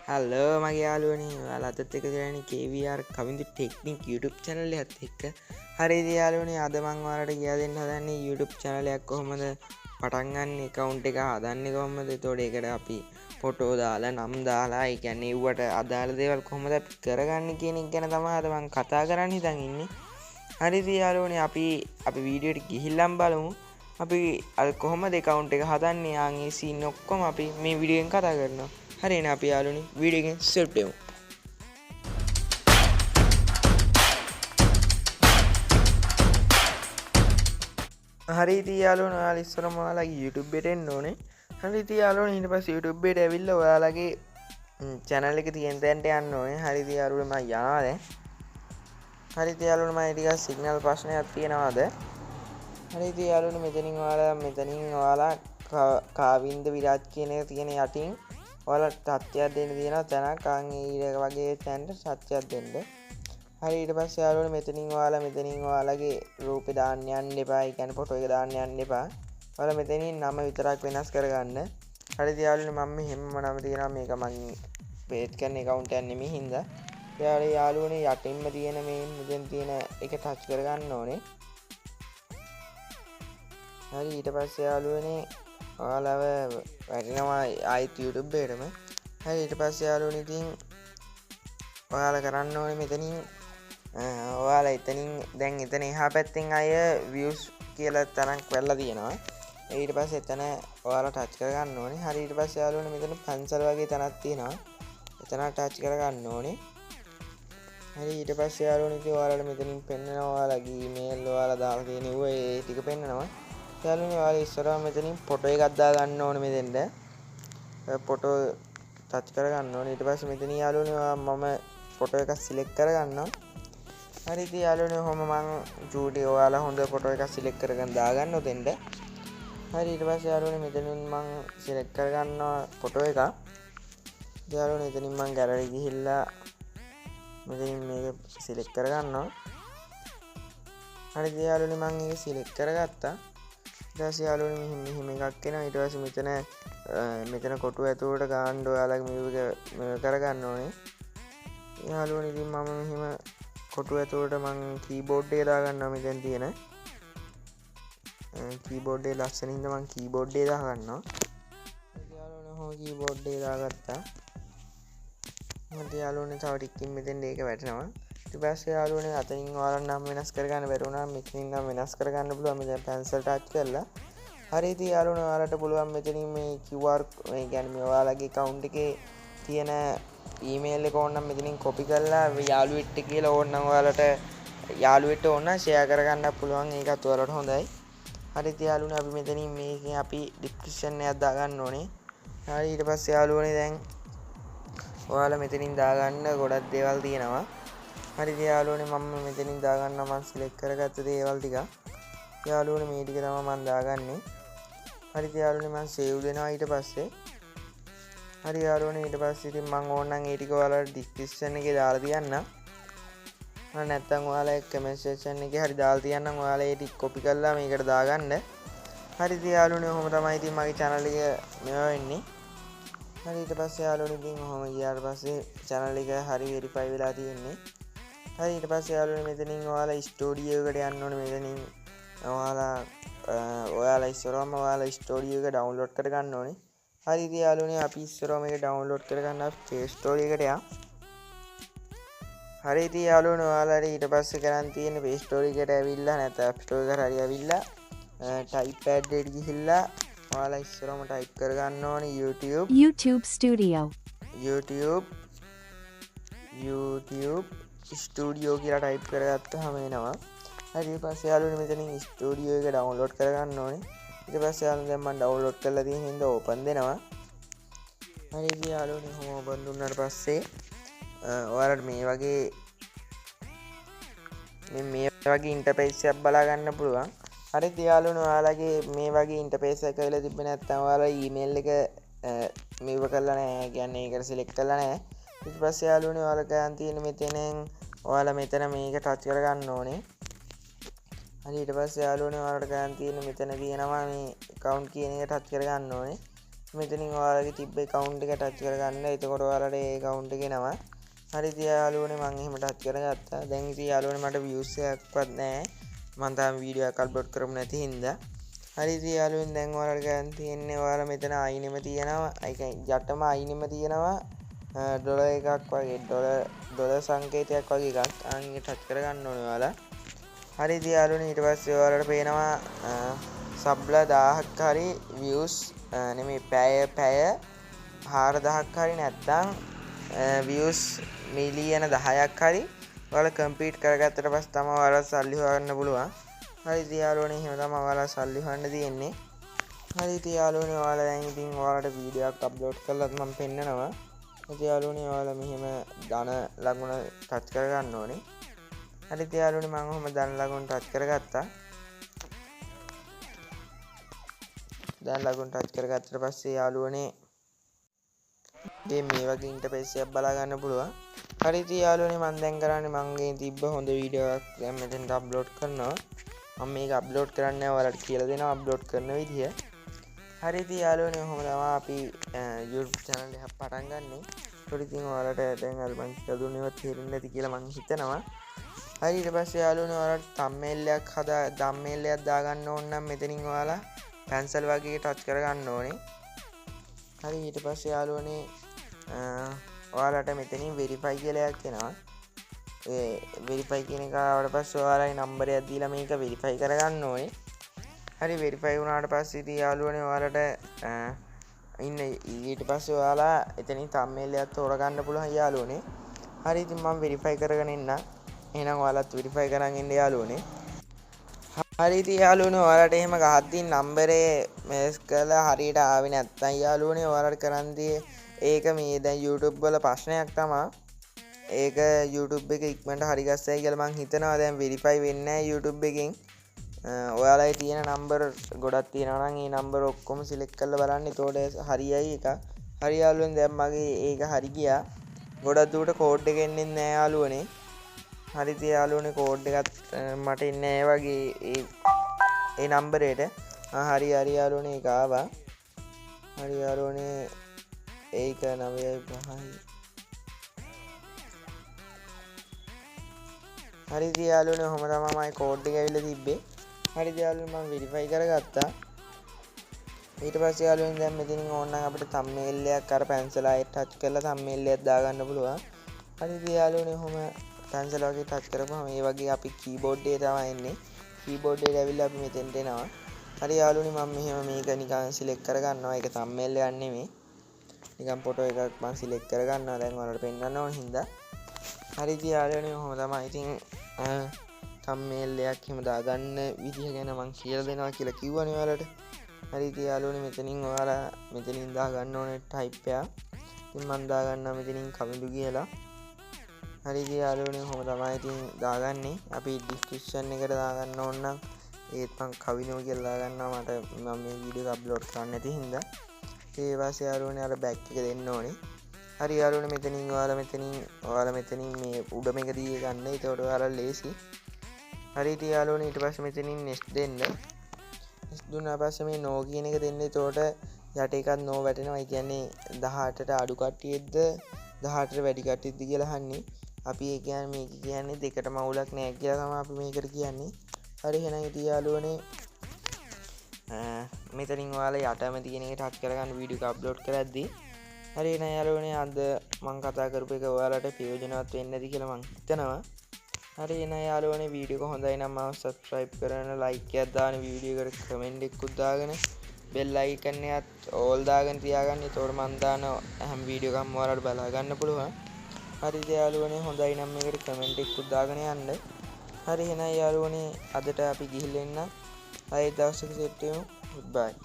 Hello මගේ යාලුවනේ ඔයාලා අදත් එක කරන්නේ KVR කවින්දු ටෙක්නික් YouTube channel එකත් එක්ක. හරිද යාලුවනේ, අද මම ඔයාලට කියලා දෙන්න හදන්නේ YouTube channel එකක් කොහොමද පටන් ගන්න, account එක හදන්නේ කොහොමද. ඒතකොට ඒකට අපි ෆොටෝ දාලා නම් දාලා ඒ කියන්නේ ඌවට අදාළ දේවල් කොහොමද අපි කරගන්නේ කියන එක ගැන තමයි අද මම කතා කරන්න හිතන් ඉන්නේ. හරිද යාලුවනේ, අපි වීඩියෝ එකට ගිහිල්ලාම බලමු. අපි අද කොහොමද account එක හදන්නේ ආන් ඒ සීන් ඔක්කොම අපි මේ වීඩියෝ එකෙන් කතා කරනවා. හරි එහෙනම් අපි යාළුවනි වීඩියෝ එකෙන් ස්ටාර්ට් දෙමු. හරි ඉතින් යාළුවනි, ඔයාලා ඉස්සරම ඔයාලගේ YouTube එකට එන්න ඕනේ. හරි ඉතින් යාළුවනි, ඊට පස්සේ YouTube එකට ඇවිල්ලා ඔයාලගේ channel එක තියෙන තැනට යන්න ඕනේ. හරි ඉතින් යාළුවනි, මම යනවා දැන්. හරි ඉතින් යාළුවනි, මම ටිකක් සිග්නල් ප්‍රශ්නයක් තියෙනවාද? හරි ඉතින් යාළුවනි, මෙතනින් ඔයාලා කාවින්ද විරාජ් කියන එක තියෙන යටින් ඔයාලා තත්ත්වයක් දෙන්න තියෙනවා තැනක්. අන් ඊට වගේ තැනට සත්‍යයක් දෙන්න. හරි ඊට පස්සේ යාළුවනේ මෙතනින් ඔයාලගේ රූපේ දාන්න යන්න එපා. ඒ කියන්නේ ෆොටෝ එක දාන්න යන්න එපා. ඔයාලා මෙතනින් නම විතරක් වෙනස් කරගන්න. හරි යාළුවනේ, මම මෙහෙම නම තියනවා. මේක මම පේජ් කරන account එකක් නෙමෙයි හින්දා. යාළුවනේ යටින්ම තියෙන මේ මෙතෙන් තියෙන එක ටච් කරගන්න ඕනේ. හරි ඊට පස්සේ යාළුවනේ ඔයාලව වැටෙනවා ආයිත් YouTube එකටම. හරි ඊට පස්සේ යාළුවනේ ඉතින් ඔයාලා කරන්න ඕනේ මෙතනින් ඔයාලා එතනින් දැන් එතන එහා පැත්තෙන් අය views කියලා තරක් වෙලා තියෙනවා. ඊට පස්සේ එතන ඔයාලා ටච් කරගන්න ඕනේ. හරි ඊට පස්සේ යාළුවනේ මෙතන පැන්සල් වගේ තැනක් තියෙනවා. එතන ටච් කරගන්න ඕනේ. හරි ඊට පස්සේ යාළුවනේ ඉතින් ඔයාලට මෙතනින් පෙන්නනවා ඔයාලගේ email ඔයාලා දාලා තියෙන ඒ ටික පෙන්නනවා. යාළුවනේ ඔයාලා ඉස්සරහා මෙතනින් ෆොටෝ එකක් දා ගන්න ඕනේ මෙතෙන්ට. ෆොටෝ ටච් කරගන්න ඕනේ. ඊට පස්සේ මෙතන යාළුවනේ මම ෆොටෝ එකක් සිලෙක්ට් කරගන්නවා. හරි ඉතින් යාළුවනේ ඔහොම මං චූටි ඔයාලා හොඳ ෆොටෝ එකක් සිලෙක්ට් කරගෙන දාගන්න උතෙන්ට. හරි ඊට පස්සේ යාළුවනේ මෙතනින් මං සිලෙක්ට් කරගන්නවා ෆොටෝ එකක්. යාළුවනේ එතනින් මං ගැලරි ගිහිල්ලා මෙතනින් මේක සිලෙක්ට් කරගන්නවා. හරි ඉතින් යාළුවනේ මං ඒක සිලෙක්ට් කරගත්තා. ඊට පස්සේ යාළුවනේ මෙහෙම එකක් එනවා. ඊට පස්සේ මෙතන කොටුව ඇතුළට ගන්න ඔයාලගේ මේක කරගන්න ඕනේ. යාළුවනේ ඉතින් මම මෙහෙම කොටුව ඇතුළට මං කීබෝඩ් එක දාගන්නවා. මෙතෙන් තියෙන කීබෝඩ් එක ලස්සන හින්දා මං කීබෝඩ් එක දාගන්නවා. යාළුවනේ ඔහොම කීබෝඩ් එක දාගත්තා. මට යාළුවනේ තව ටිකකින් මෙතෙන් ඒක වැටෙනවා. ඊට පස්සේ යාළුවනේ අතනින් ඔයාලා නම් වෙනස් කරගන්න බැරි වුණා. මෙතනින් නම් වෙනස් කරගන්න පුළුවන්. මෙතන පැන්සල් ටච් කරලා. හරි ඉතින් යාළුවනේ ඔයාලට පුළුවන් මෙතනින් මේ QR ඒ කියන්නේ මේ ඔයාලගේ account එකේ තියෙන email එක ඕනනම් මෙතනින් copy කරලා යාළුවෙක්ට කියලා ඕනනම් ඔයාලට යාළුවෙක්ට ඕන share කරගන්න පුළුවන්. ඒකත් ඔයාලට හොඳයි. හරි ඉතින් යාළුවනේ අපි මෙතනින් මේකෙන් අපි description එකක් දාගන්න ඕනේ. හරි ඊට පස්සේ යාළුවනේ දැන් ඔයාලා මෙතනින් දාගන්න ගොඩක් දේවල් තියෙනවා. හරි ඉතින් යාළුවනේ මම මෙතනින් දාගන්නවා. මම select කරගත්ත දේවල් ටික. යාළුවනේ මේ ටික තමයි මම දාගන්නේ. හරි ඉතින් යාළුවනේ මම save දෙනවා ඊට පස්සේ. හරි යාළුවනේ ඊට පස්සේ ඉතින් මම ඕනනම් ඒ ටික ඔයාලට description එකේ දාලා තියන්නම්. නැත්නම් ඔයාලා comment section එකේ හරි දාලා තියන්නම්. ඔයාලා ඒ ටික copy කරලා මේකට දාගන්න. හරි ඉතින් යාළුවනේ ඔහොම තමයි ඉතින් මගේ channel එක මේවා වෙන්නේ. හරි ඊට පස්සේ යාළුවනේ ඉතින් ඔහොම ගියාට පස්සේ channel එක හරි verify වෙලා තියෙන්නේ. හරි ඊට පස්සේ යාළුවනේ මෙතනින් ඔයාලා ස්ටුඩියෝ එකට යන්න ඕනේ. මෙතනින් ඔයාලා ඉස්සරවම ඔයාලා ස්ටුඩියෝ එක download කරගන්න ඕනේ. හරි ඉතින් යාළුවනේ අපි ඉස්සරවම මේක download කරගන්න Play Store එකට යමු. හරි ඉතින් යාළුවනේ ඔයාලා ඊට පස්සේ කරන් තියෙන්නේ Play Store එකට ඇවිල්ලා නැත්නම් App Store එකට හරි ඇවිල්ලා type pad එකට ගිහිල්ලා ඔයාලා ඉස්සරවම type කරගන්න ඕනේ YouTube Studio කියලා type කරගත්තාම එනවා. හරි ඊට පස්සේ යාළුවනේ මෙතනින් ස්ටුඩියෝ එක download කරගන්න ඕනේ. ඊට පස්සේ යාළුවනේ දැන් මම download කරලා තියෙන හින්දා open දෙනවා. හරි ඉතින් යාළුවනේ කොහොම open දුන්නාට පස්සේ ඔයාලට මේ වගේ ඉන්ටර්ෆේස් එකක් බලා ගන්න පුළුවන්. හරි ඉතින් යාළුවනේ ඔයාලගේ මේ වගේ ඉන්ටර්ෆේස් එකක් ඇවිල්ලා තිබ්බේ නැත්නම් ඔයාලා email එක මේව කරලා නැහැ. කියන්නේ ඒකට select කරලා නැහැ. ඊට පස්සේ යාළුවනේ ඔයාලා ගන්න තියෙන මෙතනෙන් ඔයාලා මෙතන මේක ටච් කරගන්න ඕනේ. හරි ඊට පස්සේ යාළුවනේ ඔයාලට ගන්න තියෙන මෙතන තියෙනවා මේ account කියන එක ටච් කරගන්න ඕනේ. මෙතනින් ඔයාලගේ තිබ්බ account එක ටච් කරගන්න. එතකොට ඔයාලට ඒ account එක එනවා. හරි ඉතින් යාළුවනේ මම එහෙම ටච් කරගත්තා. දැන් ඉතින් යාළුවනේ මට views එකක්වත් නැහැ. මම තාම වීඩියෝ එකක් අප්ලෝඩ් කරමු නැති හින්දා. හරි ඉතින් යාළුවනේ දැන් ඔයාලට ගන්න තියෙන්නේ ඔයාලා මෙතන අයිනෙම තියෙනවා. ඒ කියන්නේ යටම අයිනෙම තියෙනවා ඩොලර් එකක් වගේ ඩොලර් සංකේතයක් වගේ එකක්. අනිත් ටච් කරගන්න ඕනේ ඔයාලා. හරි ඉතින් යාළුවනේ ඊට පස්සේ ඔයාලට පේනවා සබ්ලා 1000ක් හරි views නෙමෙයි පැය 4000ක් හරි නැත්නම් views මිලියන 10ක් හරි ඔයාලා කම්ප්ලීට් කරගත්තට පස්සේ තමයි ඔයාලා සල්ලි හොයන්න පුළුවන්. හරි ඉතින් යාළුවනේ එහෙම තමයි ඔයාලා සල්ලි හොයන්න තියෙන්නේ. හරි ඉතින් යාළුවනේ ඔයාලා දැන් ඉතින් ඔයාලට වීඩියෝ එකක් අප්ලෝඩ් කරලා මම පෙන්නනවා. ඉතින් යාළුවනේ ඔයාලා මෙහෙම ධන ලකුණ ටච් කරගන්න ඕනේ. හරි ඉතින් යාළුවනේ මම ඔහොම ධන ලකුණ ටච් කරගත්තා. දැන් ලකුණ ටච් කරගත්තට පස්සේ යාළුවනේ මේ වගේ ඉන්ටර්ෆේස් එකක් බලා ගන්න පුළුවන්. හරි ඉතින් යාළුවනේ මම දැන් කරන්නේ මගේ තිබ්බ හොඳ වීඩියෝ එකක් දැන් මෙතෙන්ට අප්ලෝඩ් කරනවා. මම මේක අප්ලෝඩ් කරන්නේ ඔයාලට කියලා දෙනවා අප්ලෝඩ් කරන විදිය. හරි ඉතින් යාළුවනේ ඔහොම තමයි අපි YouTube channel එක පටන් ගන්නෙ. ඒකට ඉතින් ඔයාලට දැන් අර මම කියලා දුන්නේවත් තේරෙන්නේ නැති කියලා මම හිතනවා. හරි ඊට පස්සේ යාළුවනේ ඔයාලට thumbnail එකක් දාගන්න ඕන නම් මෙතනින් ඔයාලා පැන්සල් වගේ ටච් කරගන්න ඕනේ. හරි ඊට පස්සේ යාළුවනේ ඔයාලට මෙතනින් වෙරිෆයි කියලා එකක් එනවා. ඒ වෙරිෆයි කියන එක ආවට පස්සේ ඔයාලගේ නම්බර් එකක් දීලා මේක වෙරිෆයි කරගන්න ඕනේ. හරි වෙරිෆයි වුණාට පස්සේ ඉතින් යාළුවනේ ඔයාලට ඉන්න ඊට පස්සේ ඔයාලා එතනින් thumbnail එකක් තෝරගන්න පුළුවන් යාළුවනේ. හරි ඉතින් මම වෙරිෆයි කරගෙන ඉන්න. එහෙනම් ඔයාලත් වෙරිෆයි කරන් ඉන්න යාළුවනේ. හරි ඉතින් යාළුවනේ ඔයාලට එහෙම ගහද්දී නම්බරේ මේස් කරලා හරියට ආවේ නැත්නම් යාළුවනේ ඔයාලට කරන් දී ඒක මේ දැන් YouTube වල ප්‍රශ්නයක් තමයි. ඒක YouTube එක ඉක්මනට හරි ගස්සයි කියලා මං හිතනවා. දැන් වෙරිෆයි වෙන්නේ නැහැ YouTube එකෙන්. ඔයාලගේ තියෙන නම්බර් ගොඩක් තියෙනවා නම් ඒ නම්බර් ඔක්කොම සිලෙක්ට් කරලා බලන්න. එතකොට හරියයි එක. හරි යාළුවනේ දැන් මගේ ඒක හරි ගියා. ගොඩක් දුරට කෝඩ් එක එන්නේ නැහැ යාළුවනේ. හරි ඉතින් යාළුවනේ කෝඩ් එකත් මට එන්නේ නැහැ වගේ ඒ නම්බරේට. හරි යාළුවනේ ඒක ආවා. හරි යාළුවනේ ඒක 9.5. හරි ඉතින් යාළුවනේ ඔහොම තමයි කෝඩ් එක ඇවිල්ලා තිබ්බේ. හරි ඉතින් යාළුවනේ මම වෙරිෆයි කරගත්තා. ඊට පස්සේ යාළුවනේ දැන් මෙතනින් ඕන නම් අපිට thumbnail එකක් අර පැන්සල් ආයෙත් ටච් කරලා thumbnail එකක් දාගන්න පුළුවන්. හරි ඉතින් යාළුවනේ ඔහොම පැන්සල් වගේ ටච් කරපුවම මේ වගේ අපි කීබෝඩ් එකේ තමයි එන්නේ. කීබෝඩ් එකට ඇවිල්ලා අපි මෙතෙන්ට එනවා. හරි යාළුවනේ මම මෙහෙම මේක නිකන් සිලෙක්ට් කරගන්නවා. ඒක thumbnail එකක් නෙමෙයි. නිකන් ෆොටෝ එකක් මම සිලෙක්ට් කරගන්නවා. දැන් ඔයාලට පෙන්නන්න ඕන හින්දා. හරි ඉතින් යාළුවනේ ඔහොම තමයි. ඉතින් thumbnail එකක් එහෙම දාගන්න විදිහ ගැන මම කියලා දෙනවා කියලා කිව්වනේ ඔයාලට. හරි ඉතින් යාළුවනේ මෙතනින් ඔයාලා මෙතනින් දාගන්න ඕනේ ටයිප් එක. ඉතින් මම දාගන්නවා මෙතනින් කවිඳු කියලා. හරි ඉතින් යාළුවනේ ඔහොම තමයි ඉතින් දාගන්නේ. අපි description එකට දාගන්න ඕන නම් ඒත් මම කවිඳු කියලා දාගන්නවා. මට මම මේ වීඩියෝ එක අප්ලෝඩ් කරන්න නැති හින්දා. ඒ වාසිය යාළුවනේ අර බෑක් එක දෙන්න ඕනේ. හරි යාළුවනේ මෙතනින් ඔයාලා මෙතනින් මේ උඩ මේක දී ගන්න. ඒකට ඔයාලා ලේසි. හරි ඉතින් යාළුවනේ ඊට පස්සේ මෙතනින් next දෙන්න. next දුන්නා පස්සේ මේ no කියන එක දෙන්න. ඒකට යට එකක් no වැටෙනවා. ඒ කියන්නේ 18ට අඩු කට්ටියෙක්ද 18ට වැඩි කට්ටියක්ද කියලා අහන්නේ. අපි ඒ කියන්නේ මේක කියන්නේ දෙකටම අවුලක් නැහැ කියලා තමයි අපි මේකට කියන්නේ. හරි එහෙනම් ඉතින් යාළුවනේ මෙතනින් ඔයාලා යටම තියෙන එක ටච් කරගන්න වීඩියෝ එක අප්ලෝඩ් කරද්දී. හරි එහෙනම් යාළුවනේ අද මම කතා කරපු එක ඔයාලට ප්‍රයෝජනවත් වෙන්නේ නැති කියලා මම හිතනවා. හරි එහෙනම් යාළුවනේ වීඩියෝ එක හොඳයි නම් මාව subscribe කරන්න, like එකක් දාන්න, වීඩියෝ එකට comment එකකුත් දාගෙන bell icon එකත් all දාගෙන තියාගන්න. ඒතකොට මම දාන හැම වීඩියෝ එකක්ම ඔයාලට බලා ගන්න පුළුවන්. හරි යාළුවනේ හොඳයි නම් මේකට comment එකකුත් දාගෙන යන්න. හරි එහෙනම් යාළුවනේ අදට අපි ගිහිල්ලා එන්න. ආයෙත් දවසක සෙට් වෙමු. goodbye.